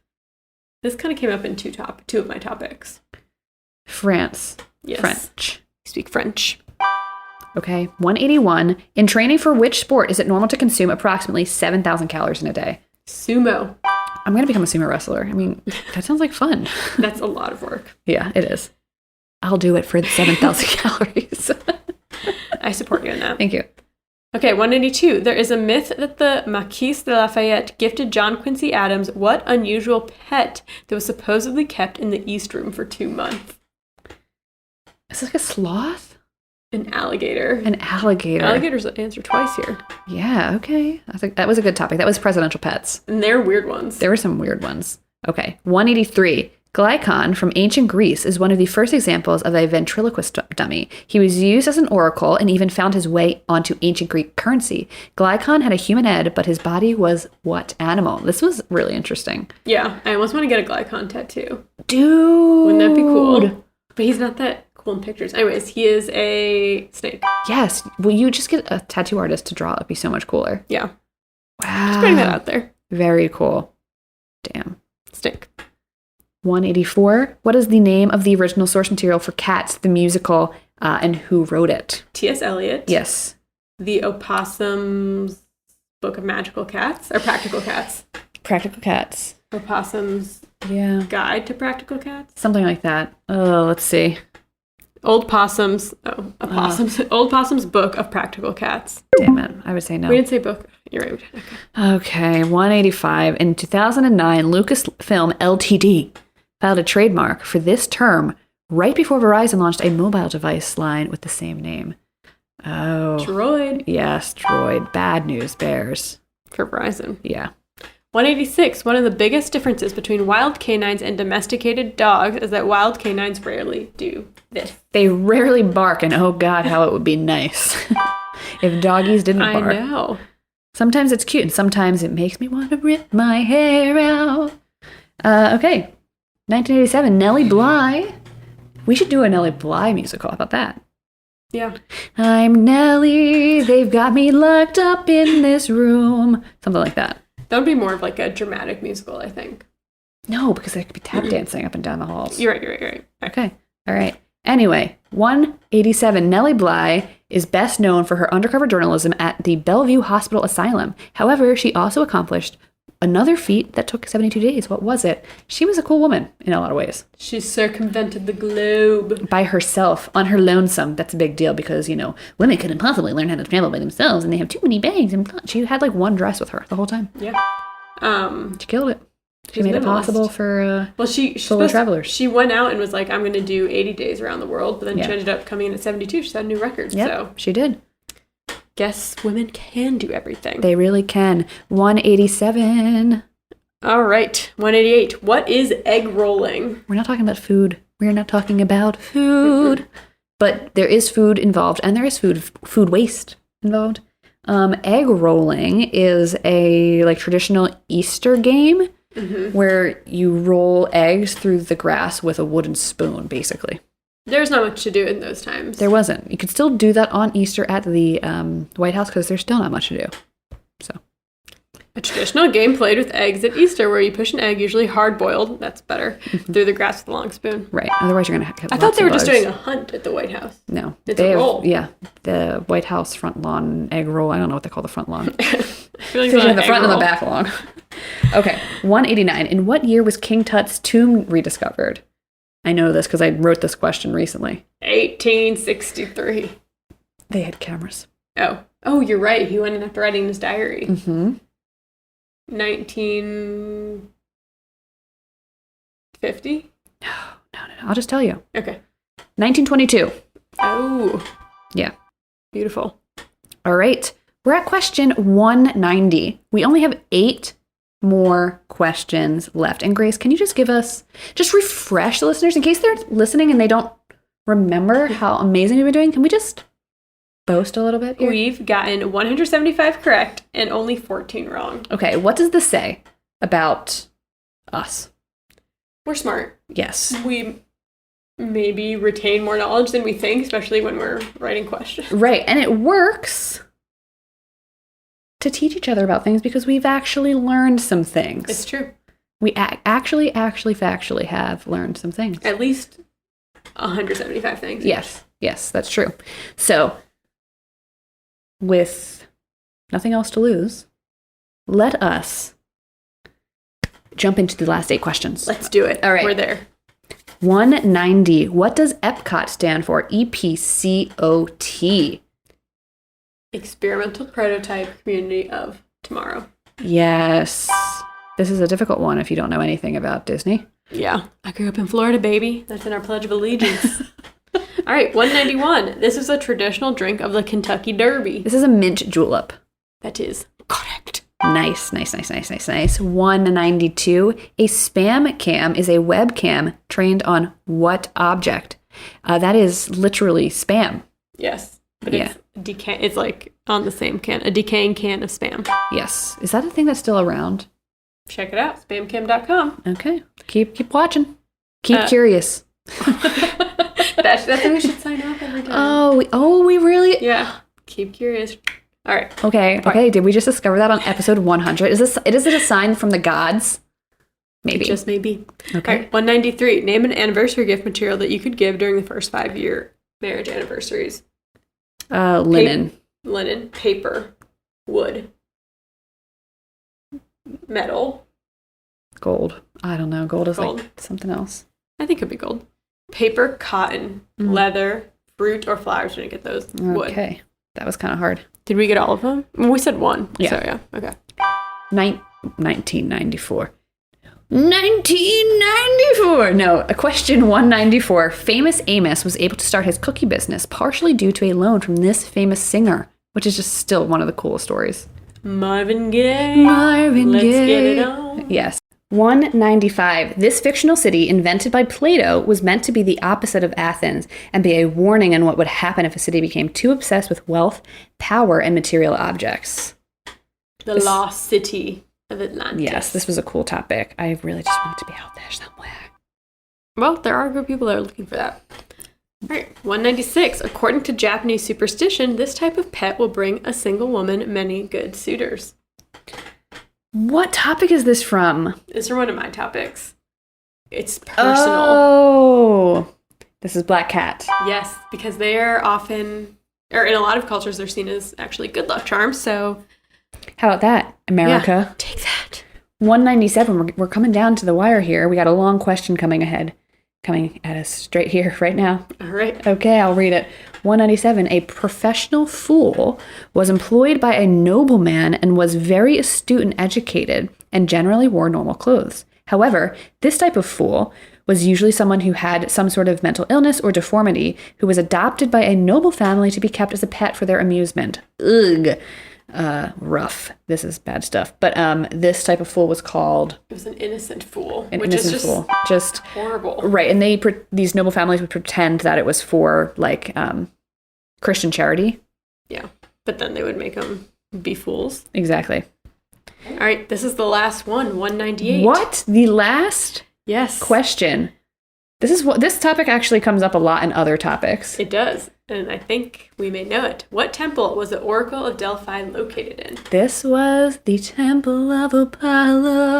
This kind of came up in two of my topics. France. Yes. French. I speak French. Okay, 181. In training for which sport is it normal to consume approximately 7,000 calories in a day? Sumo. I'm going to become a sumo wrestler. I mean, that sounds like fun. That's a lot of work. Yeah, it is. I'll do it for the 7,000 calories. I support you in that. Thank you. Okay, 182. There is a myth that the Marquise de Lafayette gifted John Quincy Adams what unusual pet that was supposedly kept in the East Room for 2 months? Is this like a sloth? An alligator. An alligator. Alligators answer twice here. Yeah, okay. That was a good topic. That was presidential pets. And they're weird ones. There were some weird ones. Okay, 183. Glycon from ancient Greece is one of the first examples of a ventriloquist dummy. He was used as an oracle and even found his way onto ancient Greek currency. Glycon had a human head, but his body was what animal? This was really interesting. Yeah, I almost want to get a Glycon tattoo. Dude! Wouldn't that be cool? But he's not that cool in pictures. Anyways, he is a snake. Yes. Will you just get a tattoo artist to draw? It'd be so much cooler. Yeah. Wow. Just putting that out there. Very cool. Damn. Snake. 184. What is the name of the original source material for Cats, the musical, and who wrote it? T.S. Eliot. Yes. The Opossum's Book of Magical Cats, or Practical Cats. Practical Cats. Opossum's Guide to Practical Cats. Something like that. Oh, let's see. Old Possum's Book of Practical Cats. Damn it. I would say no. We didn't say book. You're right. Okay, 185. In 2009, Lucasfilm Ltd. filed a trademark for this term right before Verizon launched a mobile device line with the same name. Oh. Droid. Yes, Droid. Bad news bears. For Verizon. Yeah. 186. One of the biggest differences between wild canines and domesticated dogs is that wild canines rarely do this. They rarely bark, and oh god, how it would be nice if doggies didn't bark. I know. Sometimes it's cute, and sometimes it makes me want to rip my hair out. Okay. 1987, Nellie Bly. We should do a Nellie Bly musical. How about that? Yeah. I'm Nellie. They've got me locked up in this room. Something like that. That would be more of like a dramatic musical, I think. No, because there could be tap dancing up and down the halls. You're right. Okay. All right. Anyway, 187, Nellie Bly is best known for her undercover journalism at the Bellevue Hospital Asylum. However, she also accomplished another feat that took 72 days. What was it? She was a cool woman in a lot of ways. She circumvented the globe. By herself, on her lonesome. That's a big deal because, women couldn't possibly learn how to travel by themselves and they have too many bags. And she had like one dress with her the whole time. Yeah. She killed it. She made it possible for solo travelers. She went out and was like, I'm going to do 80 days around the world. But then she ended up coming in at 72. She set a new record. Yeah, so she did. Guess women can do everything. They really can. 187. All right. 188. What is egg rolling? We're not talking about food. We're not talking about food. But there is food involved, and there is food waste involved. Egg rolling is a traditional Easter game where you roll eggs through the grass with a wooden spoon, basically. There's not much to do in those times. There wasn't. You could still do that on Easter at the White House because there's still not much to do. So, a traditional game played with eggs at Easter where you push an egg, usually hard-boiled, that's better, through the grass with a long spoon. Right. Otherwise, you're going to have I thought they were just doing a hunt at the White House. No. It's a roll. Yeah. The White House front lawn egg roll. I don't know what they call the front lawn. I feel like the front and the back lawn. Okay. 189. In what year was King Tut's tomb rediscovered? I know this because I wrote this question recently. 1863. They had cameras. Oh, you're right. He went in after writing his diary. Mm-hmm. 1950? No. I'll just tell you. Okay. 1922. Oh. Yeah. Beautiful. All right. We're at question 190. We only have 8 more questions left. And Grace, can you just refresh the listeners in case they're listening and they don't remember how amazing we've been doing? Can we just boast a little bit here? We've gotten 175 correct and only 14 wrong. Okay. What does this say about us? We're smart. Yes. We maybe retain more knowledge than we think, especially when we're writing questions. Right. And it works to teach each other about things because we've actually learned some things. It's true. We actually, factually have learned some things. At least 175 things. Yes, that's true. So, with nothing else to lose, let us jump into the last 8 questions. Let's do it. All right. We're there. 190. What does EPCOT stand for? EPCOT. Experimental Prototype Community of Tomorrow. Yes. This is a difficult one if you don't know anything about Disney. Yeah. I grew up in Florida, baby. That's in our Pledge of Allegiance. All right, 191. This is a traditional drink of the Kentucky Derby. This is a mint julep. That is correct. Nice. 192. A spam cam is a webcam trained on what object? That is literally spam. Yes. But it's like on the same can, a decaying can of Spam. Yes. Is that a thing that's still around? Check it out, spamcam.com. Okay. Keep watching. Keep curious. That's how we should sign off every time. We really? Yeah. Keep curious. All right. Okay. Did we just discover that on episode 100? Is it a sign from the gods? Maybe. Just maybe. Okay. All right, 193. Name an anniversary gift material that you could give during the first 5-year marriage anniversaries. Linen. Linen, paper, wood, metal. Gold. I don't know. Gold is Gold. like something else. I think it could be gold. Paper, cotton, leather, fruit, or flowers. We didn't get those. Wood. Okay. That was kind of hard. Did we get all of them? We said one. Yeah. So, yeah. Okay. 1994. 1994! No, a question 194. Famous Amos was able to start his cookie business partially due to a loan from this famous singer, which is just still one of the coolest stories. Marvin Gaye. Let's get it on. Yes. 195. This fictional city, invented by Plato, was meant to be the opposite of Athens and be a warning on what would happen if a city became too obsessed with wealth, power, and material objects. The lost city of Atlantis. Yes, this was a cool topic. I really just wanted to be out there somewhere. Well, there are good people that are looking for that. All right, 196. According to Japanese superstition, this type of pet will bring a single woman many good suitors. What topic is this from? It's from one of my topics. It's personal. Oh, this is Black Cat. Yes, because they are often, or in a lot of cultures, they're seen as actually good luck charms. So, how about that, America? Yeah, take that. 197. We're coming down to the wire here. We got a long question coming at us straight here right now. All right. Okay, I'll read it. 197. A professional fool was employed by a nobleman and was very astute and educated and generally wore normal clothes. However, this type of fool was usually someone who had some sort of mental illness or deformity who was adopted by a noble family to be kept as a pet for their amusement. Ugh. Rough. This is bad stuff. But this type of fool was called... It was an innocent fool. Which is just fool. Just horrible. Right. And these noble families would pretend that it was for, like, Christian charity. Yeah. But then they would make them be fools. Exactly. All right. This is the last one. 198. What? The last yes. question. This topic actually comes up a lot in other topics. It does. And I think we may know it. What temple was the Oracle of Delphi located in? This was the Temple of Apollo.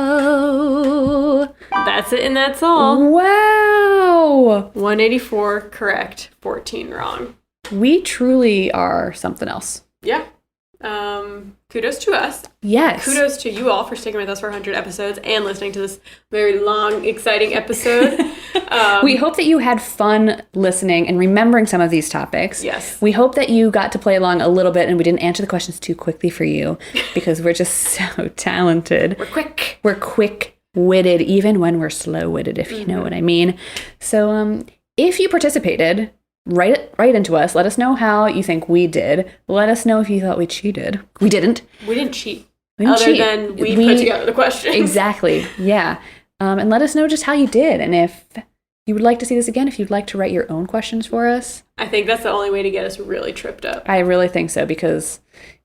That's it and that's all. Wow. 184 correct, 14 wrong. We truly are something else. Yeah. Kudos to us. Yes. Kudos to you all for sticking with us for 100 episodes and listening to this very long, exciting episode. We hope that you had fun listening and remembering some of these topics. Yes. We hope that you got to play along a little bit and we didn't answer the questions too quickly for you because we're just so talented. We're quick. We're quick-witted, even when we're slow-witted, if you know what I mean. So if you participated, write into us. Let us know how you think we did. Let us know if you thought we cheated. We didn't. We didn't cheat. Other than we put together the questions. Exactly. Yeah. And let us know just how you did. And if you would like to see this again, if you'd like to write your own questions for us. I think that's the only way to get us really tripped up. I really think so because,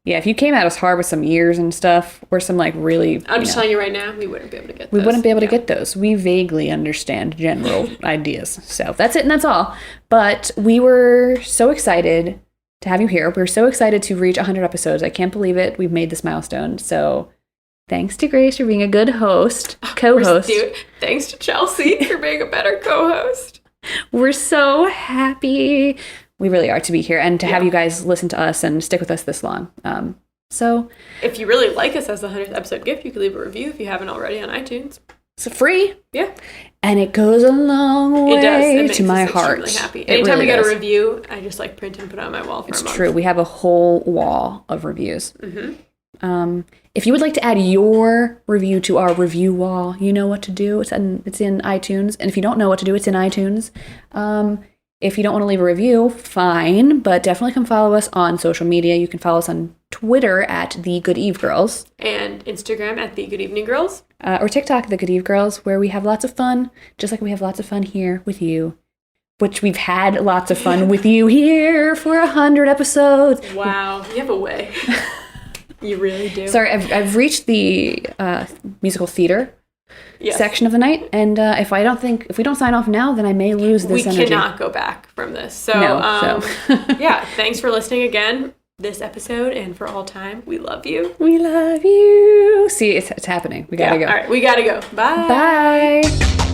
yeah, if you came at us hard with some years and stuff or some like really... I'm just telling you right now, we wouldn't be able to get those. We wouldn't be able to get those. We vaguely understand general ideas. So that's it and that's all. But we were so excited to have you here. We were so excited to reach 100 episodes. I can't believe it. We've made this milestone. So thanks to Grace for being a good host, co-host. Thanks to Chelsea for being a better co-host. We're so happy. We really are to be here and to have you guys listen to us and stick with us this long. So if you really like us as the 100th episode gift, you could leave a review if you haven't already on iTunes. It's free. Yeah. And it goes a long way to my heart. It happy. It Anytime really we get does. a review, I just like print and put it on my wall for a month. It's true. We have a whole wall of reviews. Mm-hmm. If you would like to add your review to our review wall, you know what to do. It's in iTunes. And if you don't know what to do, it's in iTunes. If you don't want to leave a review, fine. But definitely come follow us on social media. You can follow us on Twitter at The Good Eve Girls. And Instagram at The Good Evening Girls. Or TikTok, The Good Eve Girls, where we have lots of fun, just like we have lots of fun here with you. Which we've had lots of fun with you here for 100 episodes. Wow, you have a way. You really do. Sorry, I've reached the musical theater section of the night, and if we don't sign off now, then I may lose this energy. We cannot go back from this. So, yeah, thanks for listening again this episode and for all time. We love you. We love you. See, it's happening. We gotta go. All right, we gotta go. Bye. Bye.